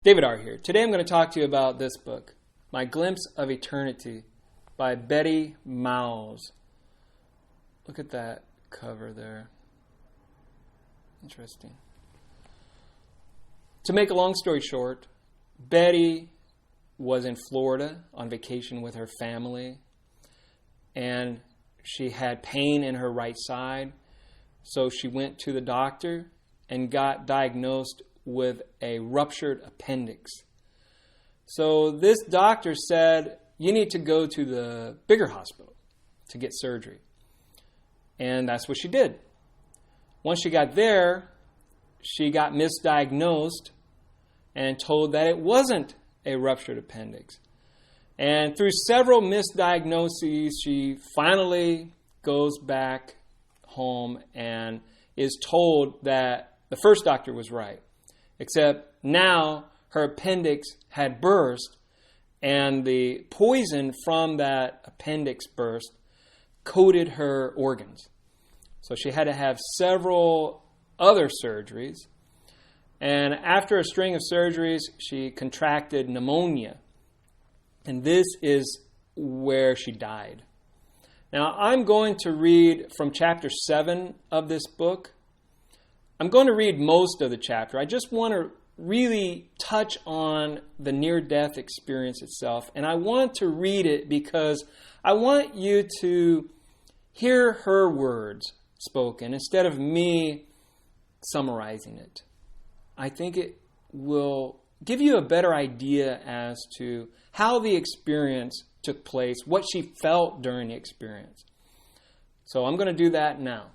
David R. here. Today I'm going to talk to you about this book, My Glimpse of Eternity by Betty Malz. Look at that cover there. Interesting. To make a long story short, Betty was in Florida on vacation with her family, and she had pain in her right side, so she went to the doctor and got diagnosed with a ruptured appendix. So this doctor said, you need to go to the bigger hospital to get surgery. And that's what she did. Once she got there, she got misdiagnosed and told that it wasn't a ruptured appendix. And through several misdiagnoses, she finally goes back home and is told that the first doctor was right. Except now her appendix had burst, and the poison from that appendix burst coated her organs. So she had to have several other surgeries. And after a string of surgeries, she contracted pneumonia. And this is where she died. Now, I'm going to read from chapter 7 of this book. I'm going to read most of the chapter. I just want to really touch on the near-death experience itself. And I want to read it because I want you to hear her words spoken instead of me summarizing it. I think it will give you a better idea as to how the experience took place, what she felt during the experience. So I'm going to do that now.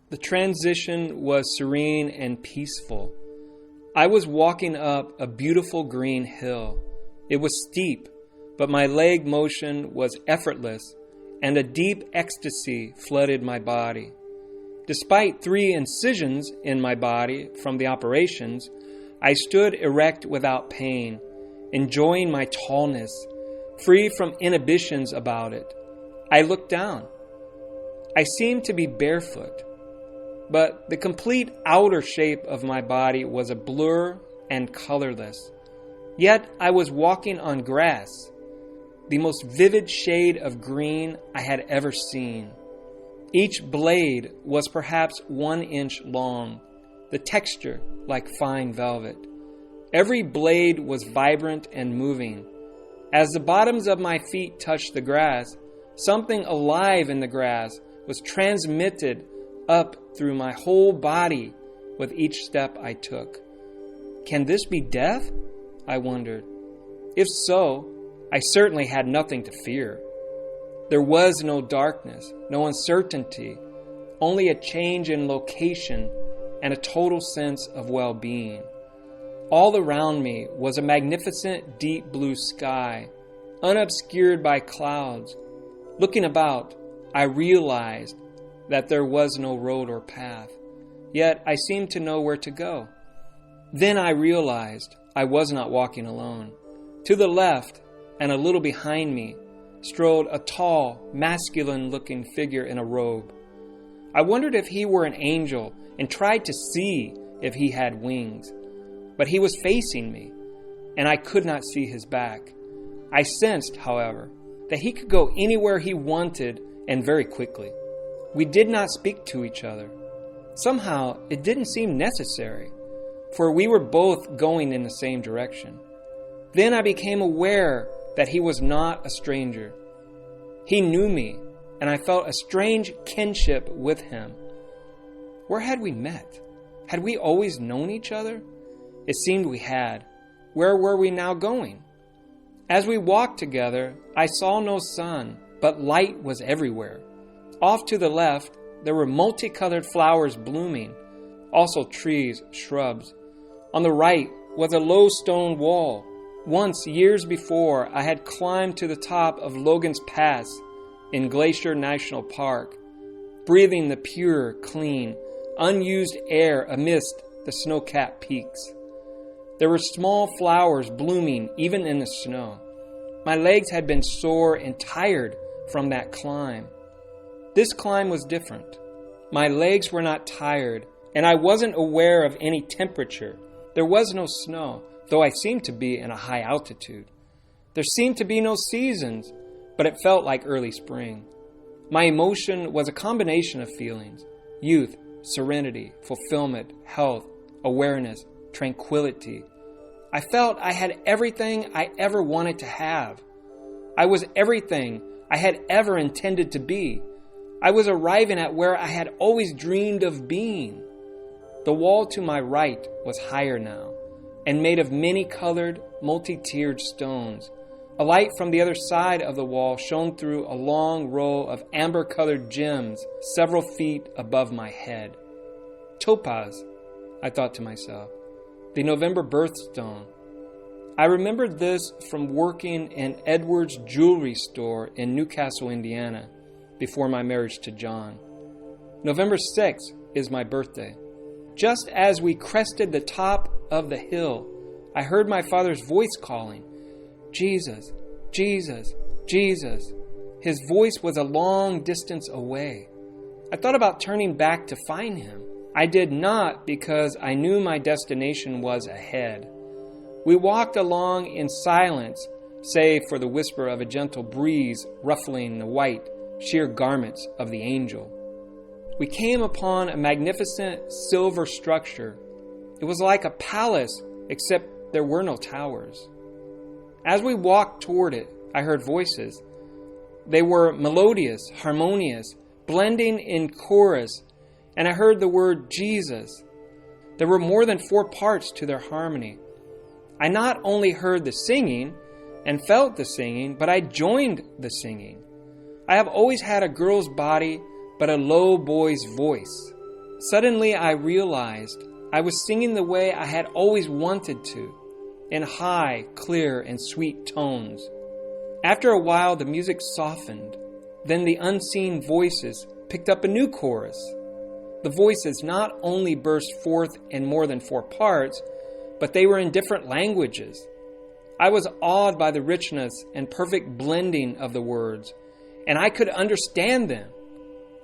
The transition was serene and peaceful. I was walking up a beautiful green hill. It was steep, but my leg motion was effortless, and a deep ecstasy flooded my body. Despite 3 incisions in my body from the operations, I stood erect without pain, enjoying my tallness, free from inhibitions about it. I looked down. I seemed to be barefoot, but the complete outer shape of my body was a blur and colorless. Yet I was walking on grass, the most vivid shade of green I had ever seen. Each blade was perhaps 1 inch long, the texture like fine velvet. Every blade was vibrant and moving. As the bottoms of my feet touched the grass, something alive in the grass was transmitted up through my whole body with each step I took. Can this be death? I wondered. If so, I certainly had nothing to fear. There was no darkness, no uncertainty, only a change in location and a total sense of well-being. All around me was a magnificent deep blue sky, unobscured by clouds. Looking about, I realized that there was no road or path, yet I seemed to know where to go. Then I realized I was not walking alone. To the left, and a little behind me, strode a tall, masculine-looking figure in a robe. I wondered if he were an angel and tried to see if he had wings. But he was facing me, and I could not see his back. I sensed, however, that he could go anywhere he wanted and very quickly. We did not speak to each other. Somehow, it didn't seem necessary, for we were both going in the same direction. Then I became aware that he was not a stranger. He knew me, and I felt a strange kinship with him. Where had we met? Had we always known each other? It seemed we had. Where were we now going? As we walked together, I saw no sun, but light was everywhere. Off to the left, there were multicolored flowers blooming, also trees, shrubs. On the right was a low stone wall. Once, years before, I had climbed to the top of Logan's Pass in Glacier National Park, breathing the pure, clean, unused air amidst the snow-capped peaks. There were small flowers blooming even in the snow. My legs had been sore and tired from that climb. This climb was different. My legs were not tired, and I wasn't aware of any temperature. There was no snow, though I seemed to be in a high altitude. There seemed to be no seasons, but it felt like early spring. My emotion was a combination of feelings: youth, serenity, fulfillment, health, awareness, tranquility. I felt I had everything I ever wanted to have. I was everything I had ever intended to be. I was arriving at where I had always dreamed of being. The wall to my right was higher now, and made of many-colored, multi-tiered stones. A light from the other side of the wall shone through a long row of amber-colored gems several feet above my head. Topaz, I thought to myself, the November birthstone. I remembered this from working in Edward's jewelry store in Newcastle, Indiana, before my marriage to John. November 6th is my birthday. Just as we crested the top of the hill, I heard my father's voice calling, "Jesus, Jesus, Jesus." His voice was a long distance away. I thought about turning back to find him. I did not, because I knew my destination was ahead. We walked along in silence, save for the whisper of a gentle breeze ruffling the white, sheer garments of the angel. We came upon a magnificent silver structure. It was like a palace, except there were no towers. As we walked toward it, I heard voices. They were melodious, harmonious, blending in chorus, and I heard the word Jesus. There were more than 4 parts to their harmony. I not only heard the singing and felt the singing, but I joined the singing. I have always had a girl's body, but a low boy's voice. Suddenly I realized I was singing the way I had always wanted to, in high, clear, and sweet tones. After a while, the music softened. Then the unseen voices picked up a new chorus. The voices not only burst forth in more than 4 parts, but they were in different languages. I was awed by the richness and perfect blending of the words, and I could understand them.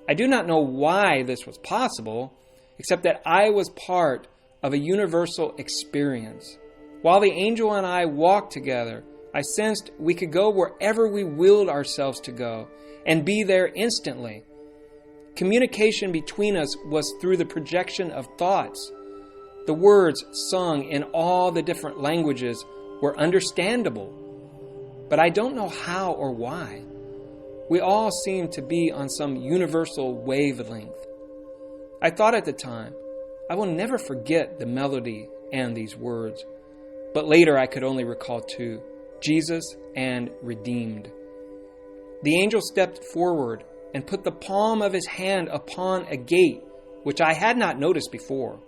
I do not know why this was possible, except that I was part of a universal experience. While the angel and I walked together, I sensed we could go wherever we willed ourselves to go and be there instantly. Communication between us was through the projection of thoughts. The words sung in all the different languages were understandable, but I don't know how or why. We all seemed to be on some universal wavelength. I thought at the time, I will never forget the melody and these words. But later I could only recall 2, Jesus and redeemed. The angel stepped forward and put the palm of his hand upon a gate, which I had not noticed before.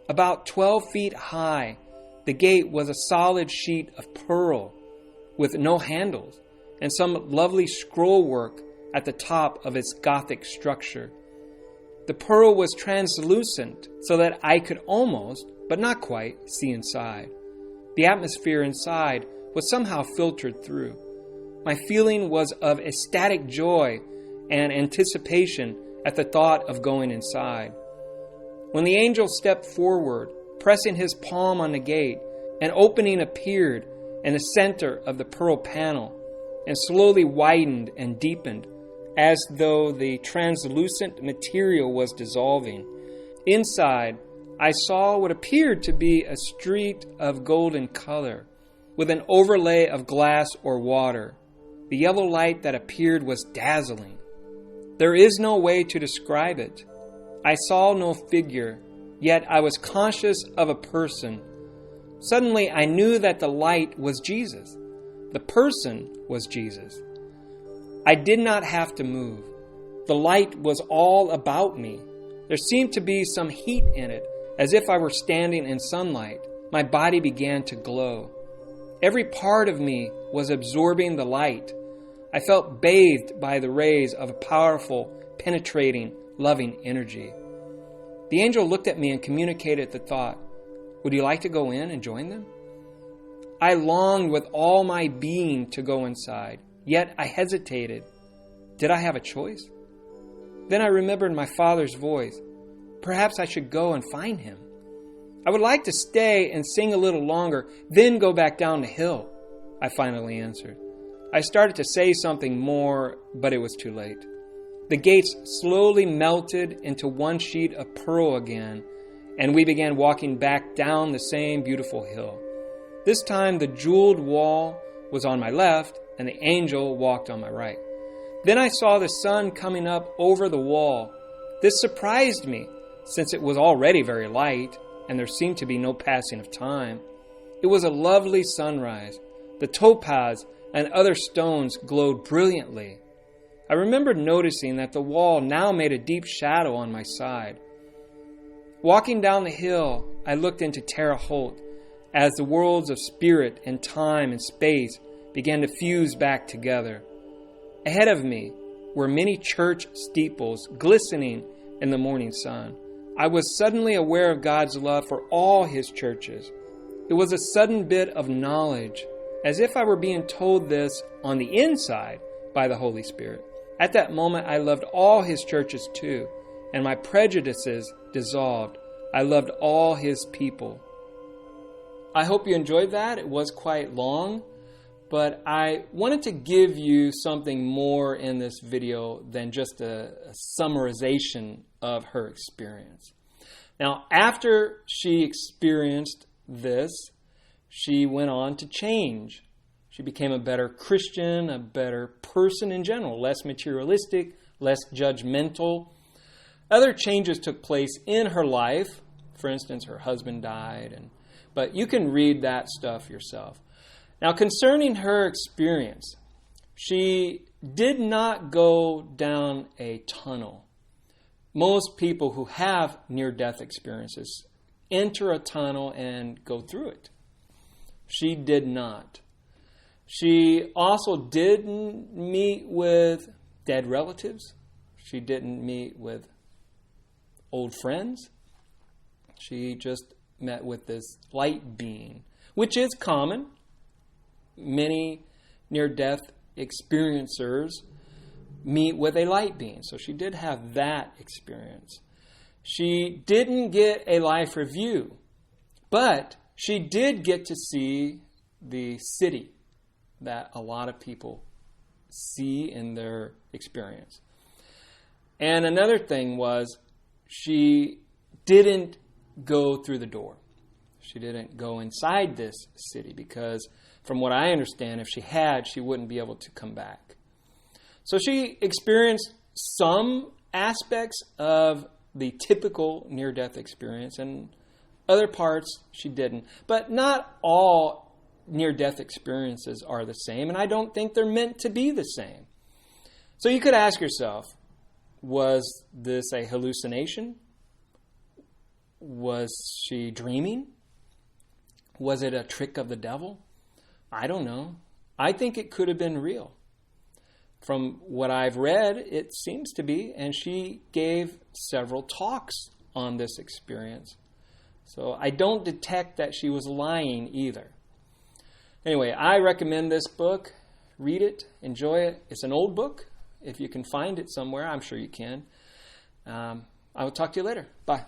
About 12 feet high, the gate was a solid sheet of pearl with no handles and some lovely scroll work at the top of its Gothic structure. The pearl was translucent so that I could almost, but not quite, see inside. The atmosphere inside was somehow filtered through. My feeling was of ecstatic joy and anticipation at the thought of going inside. When the angel stepped forward, pressing his palm on the gate, an opening appeared in the center of the pearl panel and slowly widened and deepened, as though the translucent material was dissolving. Inside, I saw what appeared to be a street of golden color, with an overlay of glass or water. The yellow light that appeared was dazzling. There is no way to describe it. I saw no figure, yet I was conscious of a person. Suddenly I knew that the light was Jesus. The person was Jesus. I did not have to move. The light was all about me. There seemed to be some heat in it, as if I were standing in sunlight. My body began to glow. Every part of me was absorbing the light. I felt bathed by the rays of a powerful, penetrating, loving energy. The angel looked at me and communicated the thought, "Would you like to go in and join them?" I longed with all my being to go inside, yet I hesitated. Did I have a choice? Then I remembered my father's voice. Perhaps I should go and find him. I would like to stay and sing a little longer, then go back down the hill, I finally answered. I started to say something more, but it was too late. The gates slowly melted into one sheet of pearl again, and we began walking back down the same beautiful hill. This time the jeweled wall was on my left, and the angel walked on my right. Then I saw the sun coming up over the wall. This surprised me, since it was already very light, and there seemed to be no passing of time. It was a lovely sunrise. The topaz and other stones glowed brilliantly. I remembered noticing that the wall now made a deep shadow on my side. Walking down the hill, I looked into Terre Haute as the worlds of spirit and time and space began to fuse back together. Ahead of me were many church steeples glistening in the morning sun. I was suddenly aware of God's love for all His churches. It was a sudden bit of knowledge, as if I were being told this on the inside by the Holy Spirit. At that moment, I loved all His churches too, and my prejudices dissolved. I loved all His people. I hope you enjoyed that. It was quite long, but I wanted to give you something more in this video than just a summarization of her experience. Now, after she experienced this, she went on to change. She became a better Christian, a better person in general, less materialistic, less judgmental. Other changes took place in her life. For instance, her husband died, but you can read that stuff yourself. Now, concerning her experience, she did not go down a tunnel. Most people who have near-death experiences enter a tunnel and go through it. She did not. She also didn't meet with dead relatives. She didn't meet with old friends. She just met with this light being, which is common. Many near-death experiencers meet with a light being. So she did have that experience. She didn't get a life review, but she did get to see the city that a lot of people see in their experience. And another thing was she didn't go through the door. She didn't go inside this city because, from what I understand, if she had, she wouldn't be able to come back. So she experienced some aspects of the typical near-death experience, and other parts she didn't. But not all near-death experiences are the same, and I don't think they're meant to be the same. So you could ask yourself, was this a hallucination? Was she dreaming? Was it a trick of the devil? I don't know. I think it could have been real. From what I've read, it seems to be, and she gave several talks on this experience. So I don't detect that she was lying either. Anyway, I recommend this book. Read it, enjoy it. It's an old book. If you can find it somewhere, I'm sure you can. I will talk to you later. Bye.